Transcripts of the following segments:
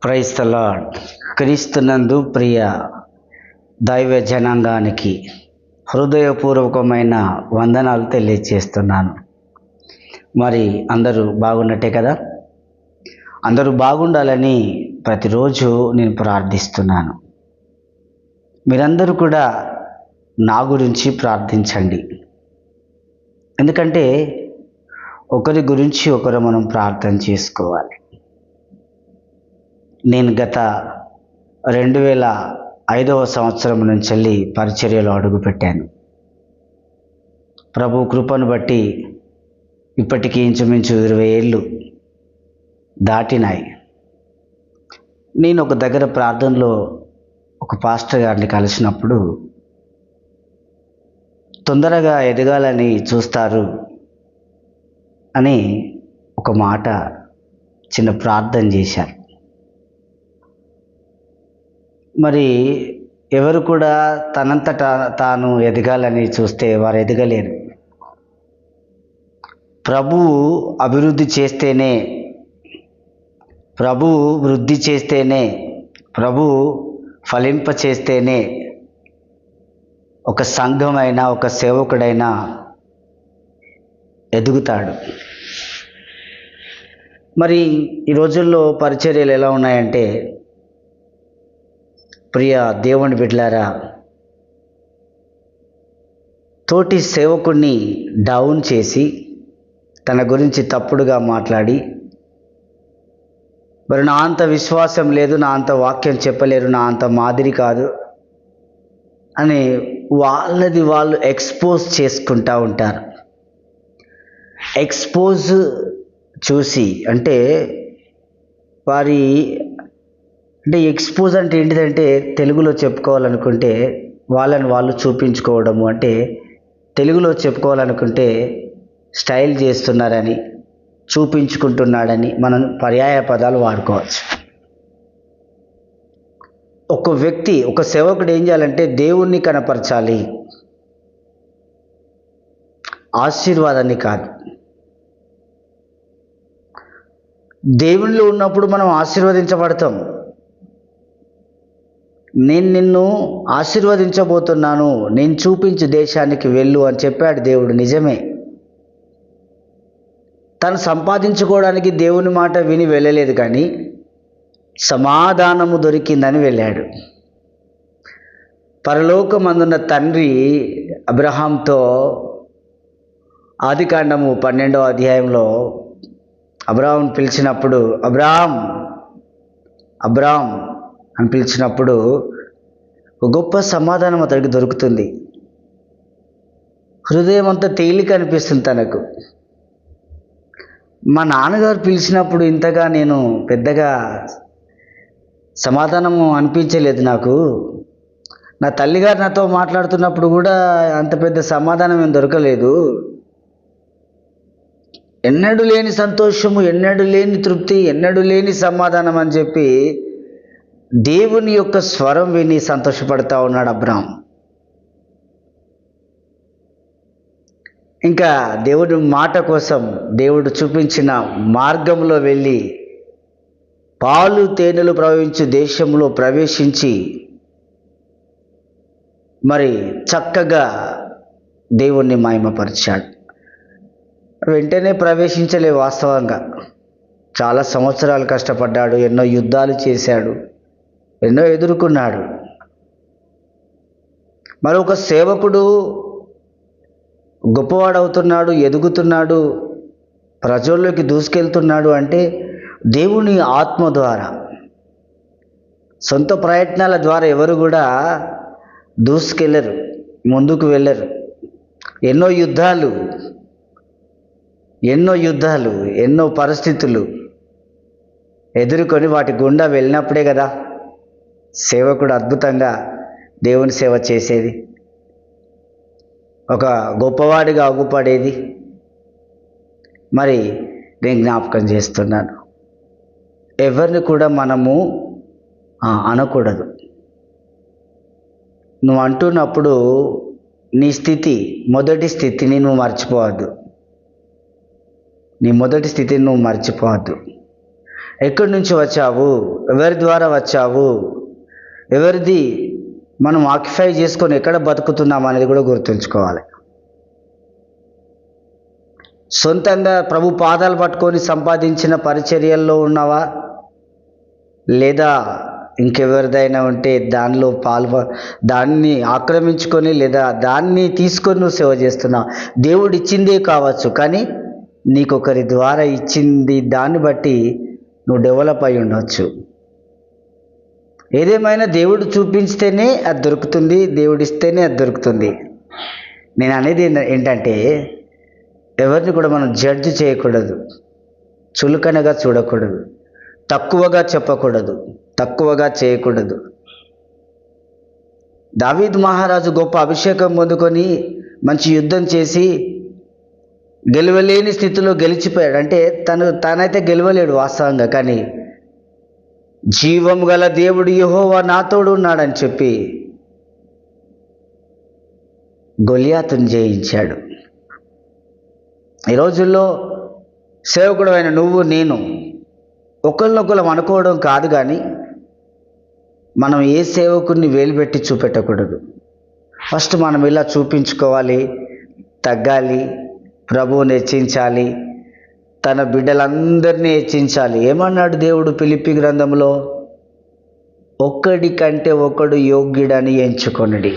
Praise the lord. క్రీస్తునందు ప్రియ దైవ జనాంగానికి హృదయపూర్వకమైన వందనాలు తెలియజేస్తున్నాను. మరి అందరూ బాగున్నట్టే కదా? అందరూ బాగుండాలని ప్రతిరోజు నేను ప్రార్థిస్తున్నాను. మీరందరూ కూడా నా గురించి ప్రార్థించండి. ఎందుకంటే ఒకరి గురించి ఒకరు మనం ప్రార్థన చేసుకోవాలి. నేను గత 2005వ సంవత్సరం నుంచి వెళ్ళి పరిచర్యలో అడుగుపెట్టాను. ప్రభు కృపను బట్టి ఇప్పటికీ ఇంచుమించు 20 ఏళ్ళు దాటినాయి. నేను ఒక దగ్గర ప్రార్థనలో ఒక పాస్టర్ గారిని కలిసినప్పుడు, తొందరగా ఎదగాలని చూస్తారు అని ఒక మాట చిన్న ప్రార్థన చేశారు. మరి ఎవరు కూడా తనంతట తాను ఎదగాలని చూస్తే వారు ఎదగలేరు. ప్రభువు అభివృద్ధి చేస్తేనే, ప్రభువు వృద్ధి చేస్తేనే, ప్రభువు ఫలింప చేస్తేనే ఒక సంఘమైనా ఒక సేవకుడైనా ఎదుగుతాడు. మరి ఈ రోజుల్లో పరిచర్యలు ఎలా ఉన్నాయంటే, ప్రియ దేవుని బిడ్డలారా, తోటి సేవకుడిని డౌన్ చేసి తన గురించి తప్పుడుగా మాట్లాడి, మరి నా అంత విశ్వాసం లేదు, నా అంత వాక్యం చెప్పలేరు, నా అంత మాదిరి కాదు అని వాళ్ళది వాళ్ళు ఎక్స్పోజ్ చేసుకుంటూ ఉంటారు. ఎక్స్పోజ్ చూసి అంటే ఎక్స్పోజ్ అంటే ఏంటిదంటే, తెలుగులో చెప్పుకోవాలనుకుంటే వాళ్ళని వాళ్ళు చూపించుకోవడము, అంటే తెలుగులో చెప్పుకోవాలనుకుంటే స్టైల్ చేస్తున్నారని, చూపించుకుంటున్నాడని మనం పర్యాయ పదాలు వాడుకోవచ్చు. ఒక వ్యక్తి, ఒక సేవకుడు ఏం చేయాలంటే దేవుణ్ణి కనపరచాలి, ఆశీర్వాదాన్ని కాదు. దేవునిలో ఉన్నప్పుడు మనం ఆశీర్వదించబడతాం. నేను నిన్ను ఆశీర్వదించబోతున్నాను, నేను చూపించు దేశానికి వెళ్ళు అని చెప్పాడు దేవుడు. నిజమే, తను సంపాదించుకోవడానికి దేవుని మాట విని వెళ్ళలేదు, కానీ సమాధానము దొరికిందని వెళ్ళాడు. పరలోకమందున్న తండ్రి అబ్రహాంతో ఆదికాండము 12వ అధ్యాయంలో అబ్రాహాం పిలిచినప్పుడు, అబ్రాహాం అని పిలిచినప్పుడు ఒక గొప్ప సమాధానం అతడికి దొరుకుతుంది. హృదయం అంతా తేలిక అనిపిస్తుంది తనకు. మా నాన్నగారు పిలిచినప్పుడు ఇంతగా నేను పెద్దగా సమాధానము అనిపించలేదు నాకు. నా తల్లిగారు నాతో మాట్లాడుతున్నప్పుడు కూడా అంత పెద్ద సమాధానం ఏం దొరకలేదు. ఎన్నడూ లేని సంతోషము, ఎన్నడూ లేని తృప్తి, ఎన్నడూ లేని సమాధానం అని చెప్పి దేవుని యొక్క స్వరం విని సంతోషపడతా ఉన్నాడు అబ్రాహాం. ఇంకా దేవుడి మాట కోసం దేవుడు చూపించిన మార్గంలో వెళ్ళి పాలు తేనెలు ప్రవహించే దేశంలో ప్రవేశించి మరి చక్కగా దేవుణ్ణి మహిమపరిచాడు. వెంటనే ప్రవేశించలే. వాస్తవంగా చాలా సంవత్సరాలు కష్టపడ్డాడు, ఎన్నో యుద్ధాలు చేశాడు, ఎన్నో ఎదుర్కొన్నాడు. మరి ఒక సేవకుడు గొప్పవాడవుతున్నాడు, ఎదుగుతున్నాడు, ప్రజల్లోకి దూసుకెళ్తున్నాడు అంటే దేవుని ఆత్మ ద్వారా. సొంత ప్రయత్నాల ద్వారా ఎవరు కూడా దూసుకెళ్ళరు, ముందుకు వెళ్ళరు. ఎన్నో యుద్ధాలు, ఎన్నో పరిస్థితులు ఎదుర్కొని వాటి గుండా వెళ్ళినప్పుడే కదా సేవకుడు అద్భుతంగా దేవుని సేవ చేసేది, ఒక గొప్పవాడిగా అగుపడేది. మరి నేను జ్ఞాపకం చేస్తున్నాను, ఎవరిని కూడా మనము అనకూడదు. నువ్వు అంటున్నప్పుడు నీ స్థితి, మొదటి స్థితిని నువ్వు మర్చిపోవద్దు. నీ మొదటి స్థితిని నువ్వు మర్చిపోవద్దు. ఎక్కడి నుంచి వచ్చావు, ఎవరి ద్వారా వచ్చావు, ఎవరిది మనం ఆక్యుపై చేసుకొని ఎక్కడ బతుకుతున్నాం అనేది కూడా గుర్తుంచుకోవాలి. సొంతంగా ప్రభు పాదాలు పట్టుకొని సంపాదించిన పరిచర్యల్లో ఉన్నావా, లేదా ఇంకెవరిదైనా ఉంటే దానిలో దాన్ని ఆక్రమించుకొని లేదా దాన్ని తీసుకొని నువ్వు సేవ చేస్తున్నావు. దేవుడు ఇచ్చిందే కావచ్చు, కానీ నీకొకరి ద్వారా ఇచ్చింది దాన్ని బట్టి నువ్వు డెవలప్ అయి ఉండవచ్చు. ఏదేమైనా దేవుడు చూపించితేనే అది దొరుకుతుంది, దేవుడు ఇస్తేనే అది దొరుకుతుంది. నేను అనేది ఏంటంటే ఎవరిని కూడా మనం జడ్జి చేయకూడదు, చులకనగా చూడకూడదు, తక్కువగా చెప్పకూడదు, తక్కువగా చేయకూడదు. దావీదు మహారాజు గొప్ప అభిషేకం పొందుకొని మంచి యుద్ధం చేసి గెలవలేని స్థితిలో గెలిచిపోయాడు. అంటే తనైతే గెలవలేడు వాస్తవంగా, కానీ జీవం గల దేవుడు యెహోవా నాతోడు ఉన్నాడని చెప్పి గొలియాతును జయించాడు. ఈ రోజుల్లో సేవకుడు అయిన నువ్వు నేను ఒకరినొకరు అనుకోవడం కాదు, కానీ మనం ఏ సేవకుడిని వేలు పెట్టి చూపెట్టకూడదు. ఫస్ట్ మనం ఇలా చూపించుకోవాలి, తగ్గాలి, ప్రభువుని హెచ్చించాలి, తన బిడ్డలందరినీ హెచ్చించాలి. ఏమన్నాడు దేవుడు ఫిలిప్పీ గ్రంథంలో? ఒక్కడి కంటే ఒకడు యోగ్యుడని ఎంచుకొనుడి.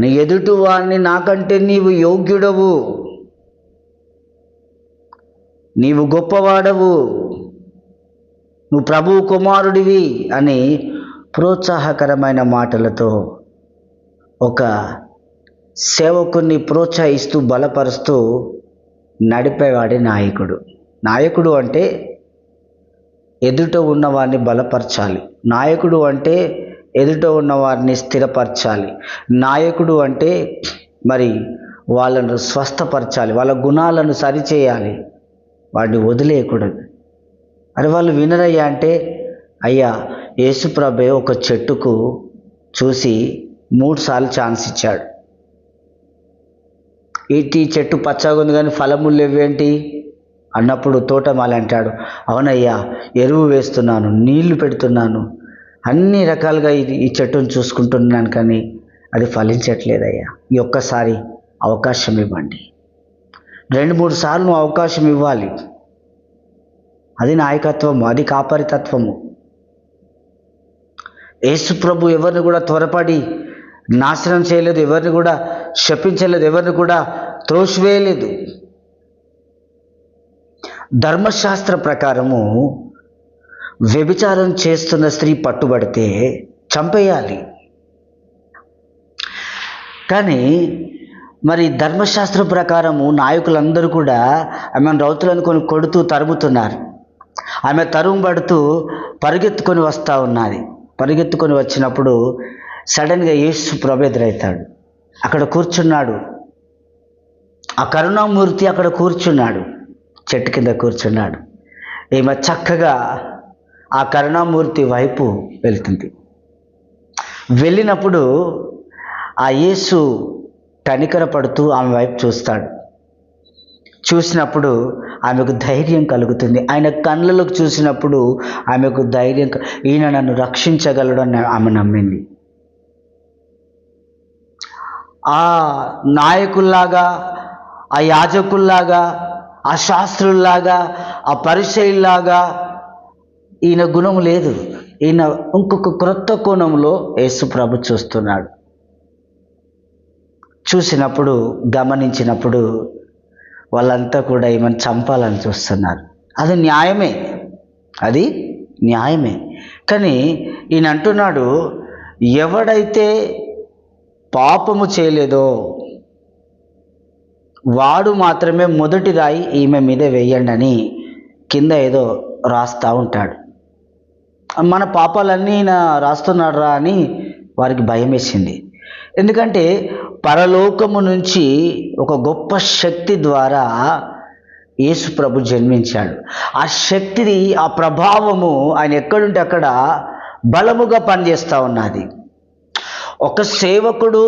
నీ ఎదుటి వాడిని నాకంటే నీవు యోగ్యుడవు, నీవు గొప్పవాడవు, నువ్వు ప్రభువు కుమారుడివి అని ప్రోత్సాహకరమైన మాటలతో ఒక సేవకుని ప్రోత్సహిస్తూ బలపరుస్తూ నడిపేవాడే నాయకుడు. నాయకుడు అంటే ఎదుట ఉన్నవారిని బలపరచాలి. నాయకుడు అంటే ఎదుట ఉన్నవారిని స్థిరపరచాలి. నాయకుడు అంటే మరి వాళ్ళను స్వస్థపరచాలి, వాళ్ళ గుణాలను సరిచేయాలి, వాడిని వదిలేయకూడదు. అరే వాళ్ళు వినరయ్యా అంటే, అయ్యా యేసుప్రభే ఒక చెట్టుకు చూసి 3 సార్లు ఛాన్స్ ఇచ్చాడు. ఈ చెట్టు పచ్చగా ఉంది కానీ ఫలములు లేవేంటి అన్నప్పుడు తోటమాలి అంటాడు, అవునయ్యా ఎరువు వేస్తున్నాను, నీళ్లు పెడుతున్నాను, అన్ని రకాలుగా ఈ చెట్టును చూసుకుంటున్నాను, కానీ అది ఫలించట్లేదయ్యా, ఈ ఒక్కసారి అవకాశం ఇవ్వండి. 2-3 సార్లు అవకాశం ఇవ్వాలి. అది నాయకత్వము, అది కాపరితత్వము. యేసు ప్రభు ఎవరిని కూడా త్వరపడి నాశనం చేయలేదు, ఎవరిని కూడా శపించలేదు, ఎవరిని కూడా త్రోసివేయలేదు. ధర్మశాస్త్ర ప్రకారము వ్యభిచారం చేస్తున్న స్త్రీ పట్టుబడితే చంపేయాలి. కానీ మరి ధర్మశాస్త్ర ప్రకారము నాయకులందరూ కూడా ఆమెను రౌతులను కొడుతూ తరుముతున్నారు. ఆమె తరుముబడుతూ పరిగెత్తుకొని వస్తూ ఉన్నది. పరిగెత్తుకొని వచ్చినప్పుడు సడన్గా యేసు ప్రభు ఎదురవుతాడు. అక్కడ కూర్చున్నాడు, ఆ కరుణామూర్తి అక్కడ కూర్చున్నాడు, చెట్టు కింద కూర్చున్నాడు. ఈమె చక్కగా ఆ కరుణామూర్తి వైపు వెళ్తుంది. వెళ్ళినప్పుడు ఆ యేసు కనికరపడుతూ ఆమె వైపు చూస్తాడు. చూసినప్పుడు ఆమెకు ధైర్యం కలుగుతుంది. ఆయన కళ్ళలోకి చూసినప్పుడు ఆమెకు ధైర్యం, ఈయన నన్ను రక్షించగలడు అని ఆమె నమ్మింది. ఆ నాయకుల్లాగా, ఆ యాజకుల్లాగా, ఆ శాస్త్రుల్లాగా, ఆ పరిచయుల్లాగా ఈయన గుణం లేదు. ఈయన ఇంకొక క్రొత్త కోణంలో యేసు ప్రభు చూస్తున్నాడు. చూసినప్పుడు, గమనించినప్పుడు వాళ్ళంతా కూడా ఈమెను చంపాలని చూస్తున్నారు. అది న్యాయమే, అది న్యాయమే. కానీ ఈయన అంటున్నాడు, ఎవడైతే పాపము చేయలేదో వాడు మాత్రమే మొదటి రాయి ఈమె మీద వేయండి అని కింద ఏదో రాస్తూ ఉంటాడు. మన పాపాలన్నీ ఈయన రాస్తున్నాడు రా అని వారికి భయం వేసింది. ఎందుకంటే పరలోకము నుంచి ఒక గొప్ప శక్తి ద్వారా యేసు ప్రభు జన్మించాడు. ఆ శక్తిని, ఆ ప్రభావము ఆయన ఎక్కడుంటే అక్కడ బలముగా పనిచేస్తూ ఉన్నది. ఒక సేవకుడు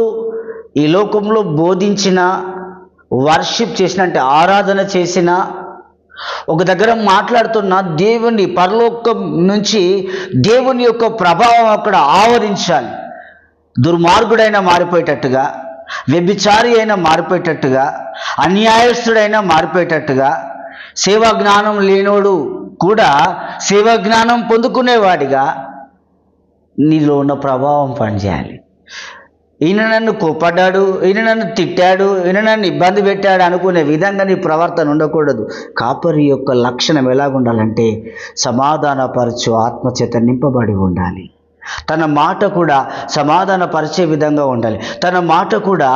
ఈ లోకంలో బోధించిన, వర్షిప్ చేసిన, అంటే ఆరాధన చేసిన, ఒక దగ్గర మాట్లాడుతున్న దేవుని పరలోకం నుంచి దేవుని యొక్క ప్రభావం అక్కడ ఆవరించాలి. దుర్మార్గుడైనా మారిపోయేటట్టుగా, వ్యభిచారి అయినా మారిపోయేటట్టుగా, అన్యాయస్తుడైనా మారిపోయేటట్టుగా, సేవా జ్ఞానం లేనోడు కూడా సేవా జ్ఞానం పొందుకునేవాడిగా నీలో ఉన్న ప్రభావం పనిచేయాలి. ఈయన నన్ను కోపడ్డాడు, ఈయన నన్ను తిట్టాడు, ఈయన నన్ను ఇబ్బంది పెట్టాడు అనుకునే విధంగా నీ ప్రవర్తన ఉండకూడదు. కాపరి యొక్క లక్షణం ఎలాగుండాలంటే సమాధానపరచు ఆత్మచేత నింపబడి ఉండాలి. తన మాట కూడా సమాధానపరిచే విధంగా ఉండాలి. తన మాట కూడా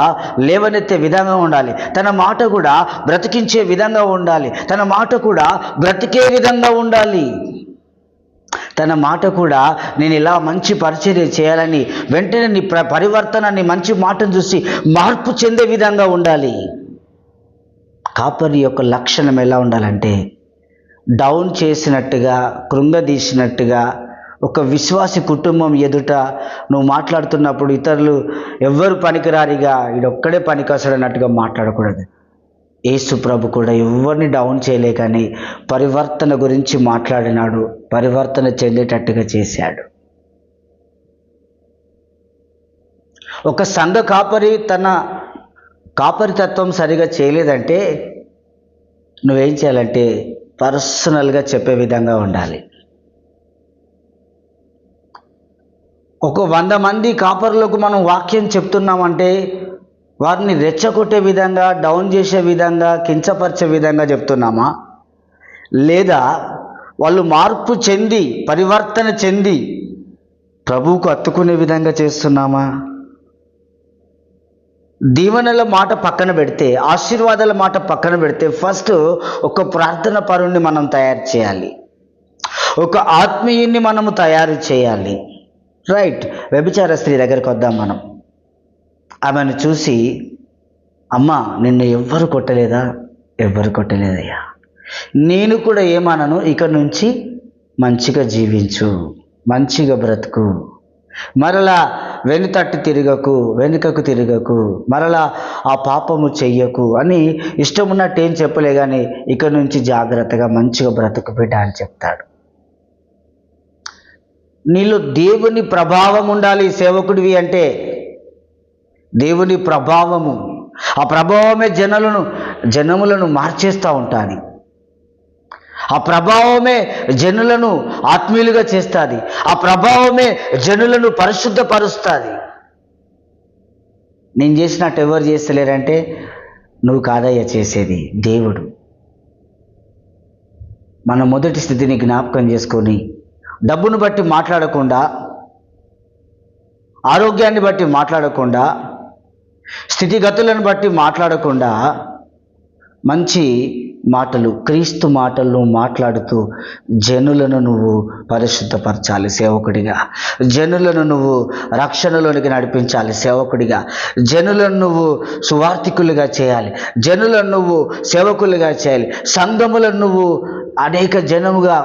లేవనెత్తే విధంగా ఉండాలి. తన మాట కూడా బ్రతికించే విధంగా ఉండాలి. తన మాట కూడా బ్రతికే విధంగా ఉండాలి. తన మాట కూడా నేను ఇలా మంచి పరిచర్య చేయాలని వెంటనే నీ పరివర్తనాన్ని మంచి మాటను చూసి మార్పు చెందే విధంగా ఉండాలి. కాపరి యొక్క లక్షణం ఎలా ఉండాలంటే డౌన్ చేసినట్టుగా, కృంగదీసినట్టుగా, ఒక విశ్వాసి కుటుంబం ఎదుట నువ్వు మాట్లాడుతున్నప్పుడు ఇతరులు ఎవ్వరు పనికిరారిగా ఈడొక్కడే పనికొస్తాడు అన్నట్టుగా మాట్లాడకూడదు. యేసు ప్రభు కూడా ఎవరిని డౌన్ చేయలేకని పరివర్తన గురించి మాట్లాడినాడు, పరివర్తన చెందేటట్టుగా చేశాడు. ఒక సంఘ కాపరి తన కాపరితత్వం సరిగా చేయలేదంటే నువ్వేం చేయాలంటే పర్సనల్గా చెప్పే విధంగా ఉండాలి. ఒక 100 మంది కాపరులకు మనం వాక్యం చెప్తున్నామంటే వారిని రెచ్చగొట్టే విధంగా, డౌన్ చేసే విధంగా, కించపరిచే విధంగా చెప్తున్నామా, లేదా వాళ్ళు మార్పు చెంది పరివర్తన చెంది ప్రభువుకు అత్తుకునే విధంగా చేస్తున్నామా? దీవెనల మాట పక్కన పెడితే, ఆశీర్వాదాల మాట పక్కన పెడితే ఫస్ట్ ఒక ప్రార్థన పరుణ్ణి మనం తయారు చేయాలి. ఒక ఆత్మీయుణ్ణి మనము తయారు చేయాలి. రైట్. వ్యభిచార స్త్రీ దగ్గరికి వద్దాం మనం. ఆమెను చూసి, అమ్మా నిన్ను ఎవ్వరు కొట్టలేదా? ఎవ్వరు కొట్టలేదయ్యా. నేను కూడా ఏమనను, ఇక నుంచి మంచిగా జీవించు, మంచిగా బ్రతుకు, మరలా వెనుతట్టు తిరగకు, వెనుకకు తిరగకు, మరలా ఆ పాపము చెయ్యకు అని ఇష్టం ఉన్నట్టు ఏం చెప్పలే కానీ ఇక నుంచి జాగ్రత్తగా మంచిగా బ్రతుకు బిడ్డ అని చెప్తాడు. నీలో దేవుని ప్రభావం ఉండాలి. సేవకుడివి అంటే దేవుని ప్రభావము, ఆ ప్రభావమే జనములను మార్చేస్తూ ఉంటుంది. ఆ ప్రభావమే జనులను ఆత్మీయులుగా చేస్తుంది. ఆ ప్రభావమే జనులను పరిశుద్ధపరుస్తుంది. నేను చేసినట్టు ఎవరు చేస్తలేరంటే నువ్వు కాదయ్యా చేసేది, దేవుడు. మన మొదటి స్థితిని జ్ఞాపకం చేసుకొని డబ్బును బట్టి మాట్లాడకుండా, ఆరోగ్యాన్ని బట్టి మాట్లాడకుండా, స్థితిగతులను బట్టి మాట్లాడకుండా మంచి మాటలు, క్రీస్తు మాటలను మాట్లాడుతూ జనులను నువ్వు పరిశుద్ధపరచాలి సేవకుడిగా. జనులను నువ్వు రక్షణలోనికి నడిపించాలి సేవకుడిగా. జనులను నువ్వు సువార్థికులుగా చేయాలి. జనులను నువ్వు సేవకులుగా చేయాలి. సంఘములను నువ్వు అనేక జనముగా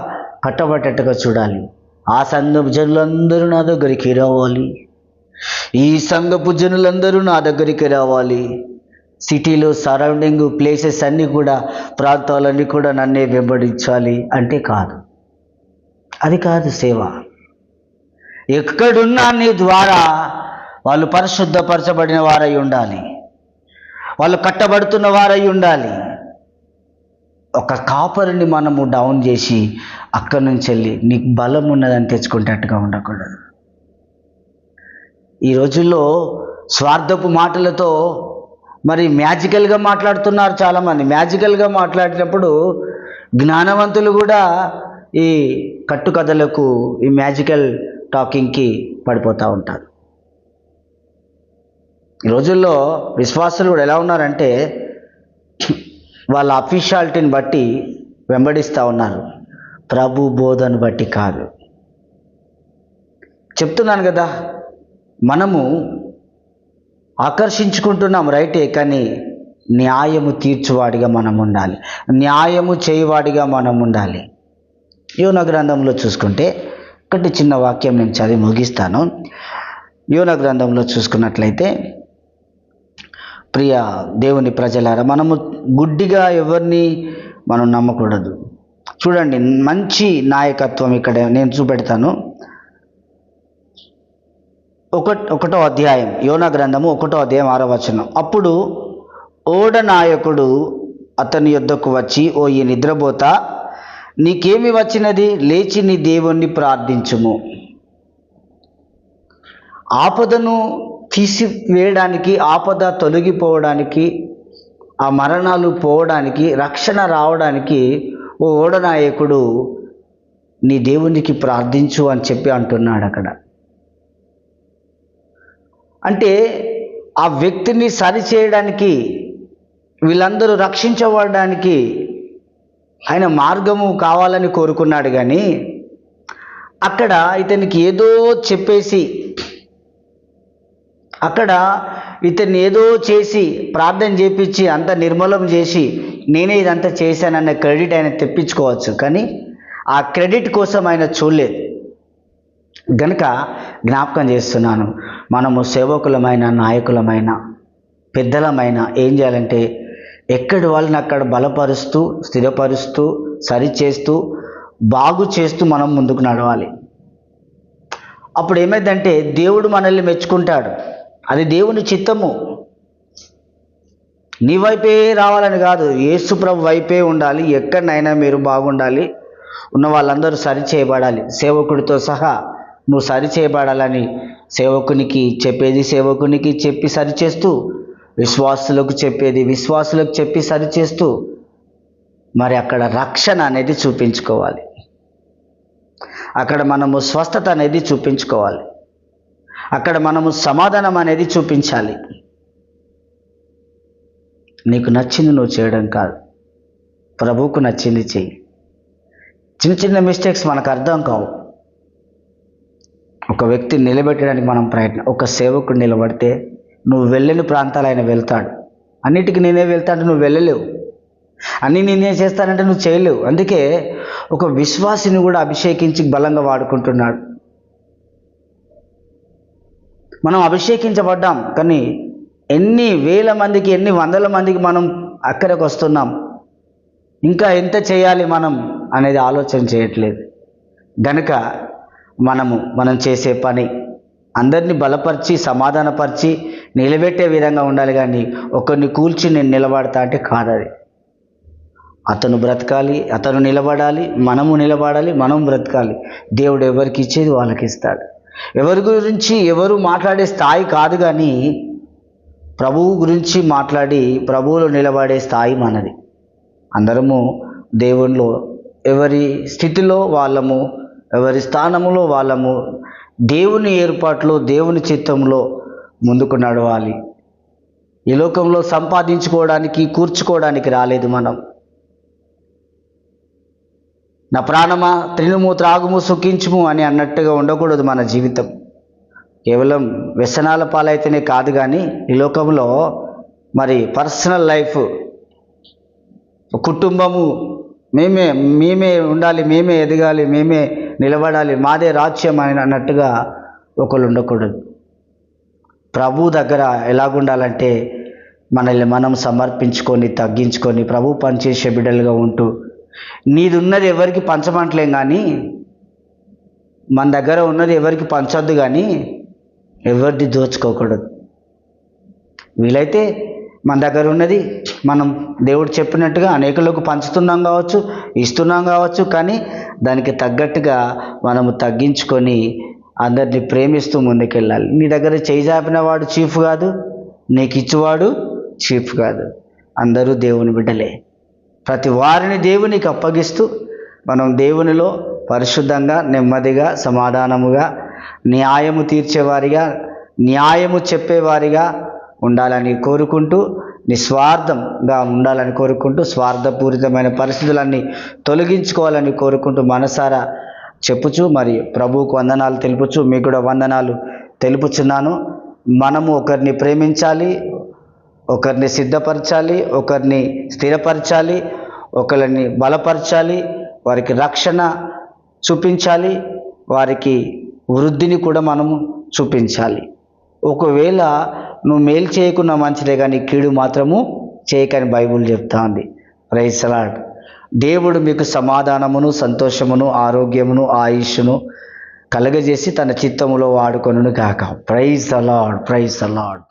కట్టబట్టేట్టుగా చూడాలి. ఆ సంఘపు జనులందరూ నా దగ్గరికి రావాలి, ఈ సంఘపు జనులందరూ నా దగ్గరికి రావాలి. సిటీలో సరౌండింగ్ ప్లేసెస్ అన్నీ కూడా, ప్రాంతాలన్నీ కూడా నన్నే వెంబడించాలి అంటే కాదు. అది కాదు సేవ. ఎక్కడున్నా నీ ద్వారా వాళ్ళు పరిశుద్ధపరచబడిన వారై ఉండాలి, వాళ్ళు కట్టబడుతున్న వారై ఉండాలి. ఒక కాపరిని మనము డౌన్ చేసి అక్కడి నుంచి వెళ్ళి నీకు బలం ఉన్నదని తెచ్చుకునేటట్టుగా ఉండకూడదు. ఈ రోజుల్లో స్వార్థపు మాటలతో మరి మ్యాజికల్గా మాట్లాడుతున్నారు చాలామంది. మ్యాజికల్గా మాట్లాడినప్పుడు జ్ఞానవంతులు కూడా ఈ కట్టుకథలకు, ఈ మ్యాజికల్ టాకింగ్కి పడిపోతూ ఉంటారు. ఈ రోజుల్లో విశ్వాసులు కూడా ఎలా ఉన్నారంటే వాళ్ళ అఫీషియాలిటీని బట్టి వెంబడిస్తూ ఉన్నారు, ప్రభు బోధను బట్టి కాదు. చెప్తున్నాను కదా, మనము ఆకర్షించుకుంటున్నాం రైటే, కానీ న్యాయము తీర్చువాడిగా మనం ఉండాలి, న్యాయము చేయువాడిగా మనం ఉండాలి. యోనా గ్రంథంలో చూసుకుంటే ఒకటి చిన్న వాక్యం నేను చదివి ముగిస్తాను. యోనా గ్రంథంలో చూసుకున్నట్లయితే, ప్రియ దేవుని ప్రజలారా, మనము గుడ్డిగా ఎవరిని మనం నమ్మకూడదు. చూడండి, మంచి నాయకత్వం ఇక్కడ నేను చూపెడతాను. ఒకటో అధ్యాయం, యోనా గ్రంథము 1వ అధ్యాయం 6వ వచనం. అప్పుడు ఓడ నాయకుడు అతని యొద్దకు వచ్చి, ఓ ఈ నిద్రపోతా, నీకేమి వచ్చినది? లేచి నీ దేవుణ్ణి ప్రార్థించుము. ఆపదను తీసివేయడానికి, ఆపద తొలగిపోవడానికి, ఆ మరణాలు పోవడానికి, రక్షణ రావడానికి ఓ ఓడనాయకుడు నీ దేవునికి ప్రార్థించు అని చెప్పి అంటున్నాడు అక్కడ. అంటే ఆ వ్యక్తిని సరిచేయడానికి, వీళ్ళందరూ రక్షించబడడానికి ఆయన మార్గము కావాలని కోరుకున్నాడు. కానీ అక్కడ ఇతనికి ఏదో చెప్పేసి, అక్కడ ఇతన్ని ఏదో చేసి ప్రార్థన చేపించి అంత నిర్మూలం చేసి నేనే ఇదంతా చేశానన్న క్రెడిట్ ఆయన తెప్పించుకోవచ్చు. కానీ ఆ క్రెడిట్ కోసం ఆయన చూడలేదు. గనుక జ్ఞాపకం చేస్తున్నాను, మనము సేవకులమైన, నాయకులమైన, పెద్దలమైన ఏం చేయాలంటే ఎక్కడి వాళ్ళని అక్కడ బలపరుస్తూ, స్థిరపరుస్తూ, సరిచేస్తూ, బాగు చేస్తూ మనం ముందుకు నడవాలి. అప్పుడు ఏమైందంటే దేవుడు మనల్ని మెచ్చుకుంటాడు. అది దేవుని చిత్తము. నీ వైపే రావాలని కాదు, యేసు ప్రభు వైపే ఉండాలి. ఎక్కడనైనా మీరు బాగుండాలి, ఉన్న వాళ్ళందరూ సరిచేయబడాలి. సేవకుడితో సహా నువ్వు సరిచేయబడాలని సేవకునికి చెప్పేది సేవకునికి చెప్పి సరిచేస్తూ, విశ్వాసులకు చెప్పేది విశ్వాసులకు చెప్పి సరిచేస్తూ, మరి అక్కడ రక్షణ అనేది చూపించుకోవాలి. అక్కడ మనము స్వస్థత అనేది చూపించుకోవాలి. అక్కడ మనము సమాధానం అనేది చూపించాలి. నీకు నచ్చింది నువ్వు చేయడం కాదు, ప్రభువుకు నచ్చింది చెయ్యి. చిన్న చిన్న మిస్టేక్స్ మనకు అర్థం కావు. ఒక వ్యక్తిని నిలబెట్టడానికి మనం ఒక సేవకుడు నిలబడితే నువ్వు వెళ్ళని ప్రాంతాలు ఆయన వెళ్తాడు. అన్నిటికీ నేనే వెళ్తానంటే నువ్వు వెళ్ళలేవు. అన్నీ నేనే చేస్తానంటే నువ్వు చేయలేవు. అందుకే ఒక విశ్వాసిని కూడా అభిషేకించి బలంగా వాడుకుంటున్నాడు. మనం అభిషేకించబడ్డాం, కానీ ఎన్ని వేల మందికి, ఎన్ని వందల మందికి మనం అక్కడికి వస్తున్నాం. ఇంకా ఎంత చేయాలి మనం అనేది ఆలోచన చేయట్లేదు. గనుక మనం చేసే పని అందరినీ బలపరిచి, సమాధానపరిచి, నిలబెట్టే విధంగా ఉండాలి. కానీ ఒకరిని కూల్చి నేను నిలబడతా అంటే కాదది. అతను బ్రతకాలి, అతను నిలబడాలి, మనము నిలబడాలి, మనం బ్రతకాలి. దేవుడు ఎవరికి ఇచ్చేది వాళ్ళకి ఇస్తాడు. ఎవరి గురించి ఎవరు మాట్లాడే స్థాయి కాదు, కానీ ప్రభువు గురించి మాట్లాడి ప్రభువులో నిలబడే స్థాయి మనది. అందరము దేవునిలో ఎవరి స్థితిలో వాళ్ళము, ఎవరి స్థానములో వాళ్ళము, దేవుని ఏర్పాట్లో, దేవుని చిత్తంలో ముందుకు నడవాలి. ఈ లోకంలో సంపాదించుకోవడానికి, కూర్చుకోవడానికి రాలేదు మనం. నా ప్రాణమా తినుము, త్రాగుము, సుఖించుము అని అన్నట్టుగా ఉండకూడదు మన జీవితం. కేవలం వ్యసనాల పాలైతేనే కాదు, కానీ ఈ లోకంలో మరి పర్సనల్ లైఫ్, కుటుంబము, మేమే ఉండాలి, మేమే ఎదగాలి, మేమే నిలబడాలి, మాదే రాజ్యం అని అన్నట్టుగా ఒకళ్ళు ఉండకూడదు. ప్రభు దగ్గర ఎలాగుండాలంటే మనల్ని మనం సమర్పించుకొని, తగ్గించుకొని, ప్రభు పనిచేసే బిడ్డలుగా ఉంటూ, నీది ఉన్నది ఎవరికి పంచమంటలేం, కానీ మన దగ్గర ఉన్నది ఎవరికి పంచొద్దు, కానీ ఎవరిది దోచుకోకూడదు. వీలైతే మన దగ్గర ఉన్నది మనం దేవుడు చెప్పినట్టుగా అనేకులకు పంచుతున్నాం కావచ్చు, ఇస్తున్నాం కావచ్చు, కానీ దానికి తగ్గట్టుగా మనము తగ్గించుకొని అందరినీ ప్రేమిస్తూ ముందుకెళ్ళాలి. నీ దగ్గర చేయి చాపిన వాడు చీఫ్ కాదు, నీకు ఇచ్చేవాడు చీఫ్ కాదు. అందరూ దేవుని బిడ్డలే. ప్రతి వారిని దేవునికి అప్పగిస్తూ మనం దేవునిలో పరిశుద్ధంగా, నెమ్మదిగా, సమాధానముగా, న్యాయము తీర్చేవారిగా, న్యాయము చెప్పేవారిగా ఉండాలని కోరుకుంటూ, నిస్వార్థంగా ఉండాలని కోరుకుంటూ, స్వార్థపూరితమైన పరిస్థితులన్నీ తొలగించుకోవాలని కోరుకుంటూ మనసారా చెప్పుచు, మరి ప్రభువుకు వందనాలు తెలుపుచు, మీకు కూడా వందనాలు తెలుపుచున్నాను. మనము ఒకరిని ప్రేమించాలి, ఒకరిని సిద్ధపరచాలి, ఒకరిని స్థిరపరచాలి, ఒకరిని బలపరచాలి, వారికి రక్షణ చూపించాలి, వారికి వృద్ధిని కూడా మనము చూపించాలి. ఒకవేళ నువ్వు మేలు చేయకున్నా మంచిదే, కానీ కీడు మాత్రము చేయకని బైబుల్ చెప్తా ఉంది. Praise the lord. దేవుడు మీకు సమాధానమును, సంతోషమును, ఆరోగ్యమును, ఆయుష్ను కలగజేసి తన చిత్తములో వాడుకొనును గాక. Praise the lord, praise the lord.